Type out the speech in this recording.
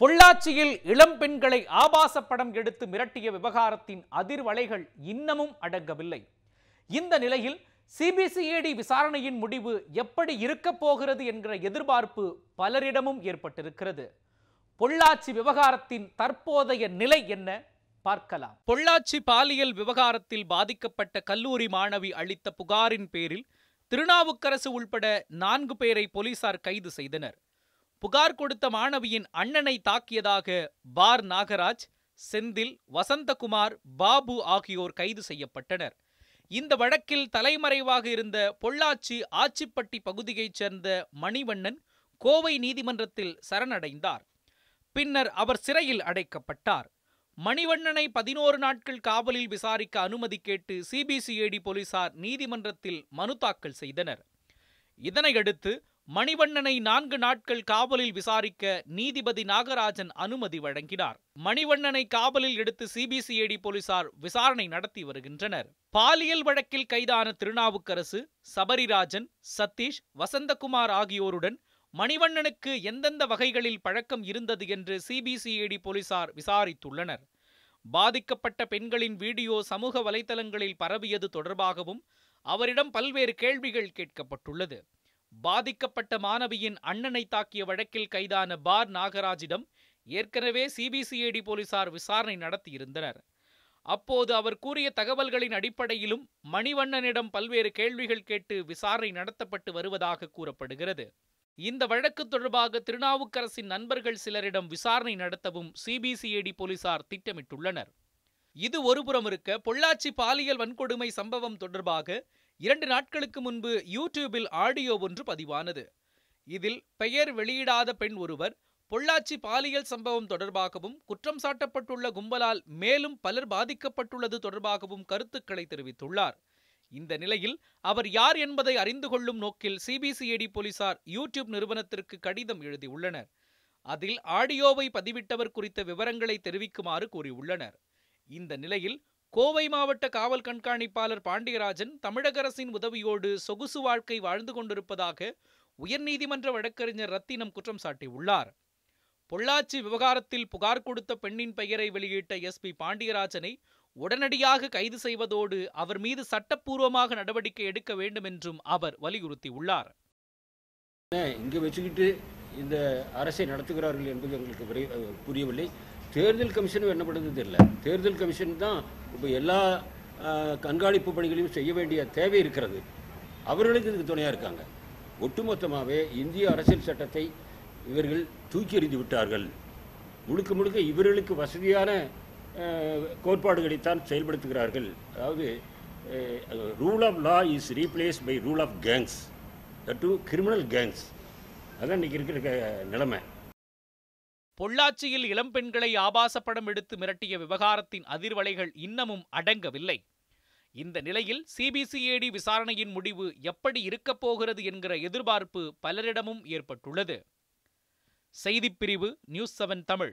பொள்ளாச்சியில் இளம் பெண்களை ஆபாச படம் எடுத்து மிரட்டிய விவகாரத்தின் அதிர்வலைகள் இன்னமும் அடங்கவில்லை. இந்த நிலையில் சிபிசிஐடி விசாரணையின் முடிவு எப்படி இருக்கப் போகிறது என்கிற எதிர்பார்ப்பு பலரிடமும் ஏற்பட்டிருக்கிறது. பொள்ளாச்சி விவகாரத்தின் தற்போதைய நிலை என்ன பார்க்கலாம். பொள்ளாச்சி பாலியல் விவகாரத்தில் பாதிக்கப்பட்ட கல்லூரி மாணவி அளித்த புகாரின் பேரில் திருநாவுக்கரசு உள்பட 4 பேரை போலீசார் கைது செய்தனர். புகார் கொடுத்த மாணவியின் அண்ணனை தாக்கியதாக பார் நாகராஜ், செந்தில், வசந்தகுமார், பாபு ஆகியோர் கைது செய்யப்பட்டனர். இந்த வழக்கில் தலைமறைவாக இருந்த பொள்ளாச்சி ஆச்சிப்பட்டி பகுதியைச் சேர்ந்த மணிவண்ணன் கோவை நீதிமன்றத்தில் சரணடைந்தார். பின்னர் அவர் சிறையில் அடைக்கப்பட்டார். மணிவண்ணனை 11 நாட்கள் காவலில் விசாரிக்க அனுமதி கேட்டு சிபிசிஐடி போலீசார் நீதிமன்றத்தில் மனு தாக்கல் செய்தனர். இதனையடுத்து மணிவண்ணனை 4 நாட்கள் காவலில் விசாரிக்க நீதிபதி நாகராஜன் அனுமதி வழங்கினார். மணிவண்ணனை காவலில் எடுத்து சிபிசிஐடி போலீசார் விசாரணை நடத்தி வருகின்றனர். பாலியல் வழக்கில் கைதான திருநாவுக்கரசு, சபரிராஜன், சதீஷ், வசந்தகுமார் ஆகியோருடன் மணிவண்ணனுக்கு எந்தெந்த வகைகளில் பழக்கம் இருந்தது என்று சிபிசிஐடி போலீசார் விசாரித்துள்ளனர். பாதிக்கப்பட்ட பெண்களின் வீடியோ சமூக வலைதளங்களில் பரவியது தொடர்பாகவும் அவரிடம் பல்வேறு கேள்விகள் கேட்கப்பட்டுள்ளது. பாதிக்கப்பட்ட மாணவியின் அண்ணனை தாக்கிய வழக்கில் கைதான பார் நாகராஜிடம் ஏற்கனவே சிபிசிஐடி போலீசார் விசாரணை நடத்தியிருந்தனர். அப்போது அவர் கூறிய தகவல்களின் அடிப்படையிலும் மணிவண்ணனிடம் பல்வேறு கேள்விகள் கேட்டு விசாரணை நடத்தப்பட்டு வருவதாக கூறப்படுகிறது. இந்த வழக்கு தொடர்பாக திருநாவுக்கரசின் நண்பர்கள் சிலரிடம் விசாரணை நடத்தவும் சிபிசிஐடி போலீசார் திட்டமிட்டுள்ளனர். இது ஒருபுறம் இருக்க, பொள்ளாச்சி பாலியல் வன்கொடுமை சம்பவம் தொடர்பாக 2 நாட்களுக்கு முன்பு யூடியூபில் ஆடியோ ஒன்று பதிவானது. இதில் பெயர் வெளியிடாத பெண் ஒருவர் பொள்ளாச்சி பாலியல் சம்பவம் தொடர்பாகவும் குற்றம் சாட்டப்பட்டுள்ள கும்பலால் மேலும் பலர் பாதிக்கப்பட்டுள்ளது தொடர்பாகவும் கருத்துக்களை தெரிவித்துள்ளார். இந்த நிலையில் அவர் யார் என்பதை அறிந்து கொள்ளும் நோக்கில் சிபிசிஐடி போலீசார் யூடியூப் நிறுவனத்திற்கு கடிதம் எழுதியுள்ளனர். அதில் ஆடியோவை பதிவிட்டவர் குறித்த விவரங்களை தெரிவிக்குமாறு கூறியுள்ளனர். இந்த நிலையில் கோவை மாவட்ட காவல் கண்காணிப்பாளர் பாண்டியராஜன் தமிழக அரசின் உதவியோடு சொகுசு வாழ்க்கை வாழ்ந்து கொண்டிருப்பதாக உயர்நீதிமன்ற வழக்கறிஞர் ரத்தினம் குற்றம் சாட்டியுள்ளார். பொள்ளாச்சி விவகாரத்தில் புகார் கொடுத்த பெண்ணின் பெயரை வெளியிட்ட எஸ்பி பாண்டியராஜனை உடனடியாக கைது செய்வதோடு அவர் மீது சட்டப்பூர்வமாக நடவடிக்கை எடுக்க வேண்டும் என்றும் அவர் வலியுறுத்தியுள்ளார். இங்கே வச்சுக்கிட்டு இந்த அரசை நடத்துகிறார்கள் என்பது எங்களுக்கு புரியவில்லை. தேர்தல் கமிஷனும் என்ன பண்ணுறது தெரியல. தேர்தல் கமிஷன் தான் இப்போ எல்லா கண்காணிப்பு பணிகளையும் செய்ய வேண்டிய தேவை இருக்கிறது. அவர்களுக்கு இதுக்கு துணையாக இருக்காங்க. ஒட்டுமொத்தமாகவே இந்திய அரசியல் சட்டத்தை இவர்கள் தூக்கி எறிந்து விட்டார்கள். முழுக்க முழுக்க இவர்களுக்கு வசதியான கோட்பாடுகளைத்தான் செயல்படுத்துகிறார்கள். அதாவது rule of law is replaced by rule of gangs, that to criminal gangs. அதான் இன்னைக்கு இருக்கிற நிலைமை. பொள்ளாச்சியில் இளம்பெண்களை ஆபாச படம் எடுத்து மிரட்டிய விவகாரத்தின் அதிர்வலைகள் இன்னமும் அடங்கவில்லை. இந்த நிலையில் சிபிசிஐடி விசாரணையின் முடிவு எப்படி இருக்கப் போகிறது என்கிற எதிர்பார்ப்பு பலரிடமும் ஏற்பட்டுள்ளது. செய்திப்பிரிவு நியூஸ் 7 தமிழ்.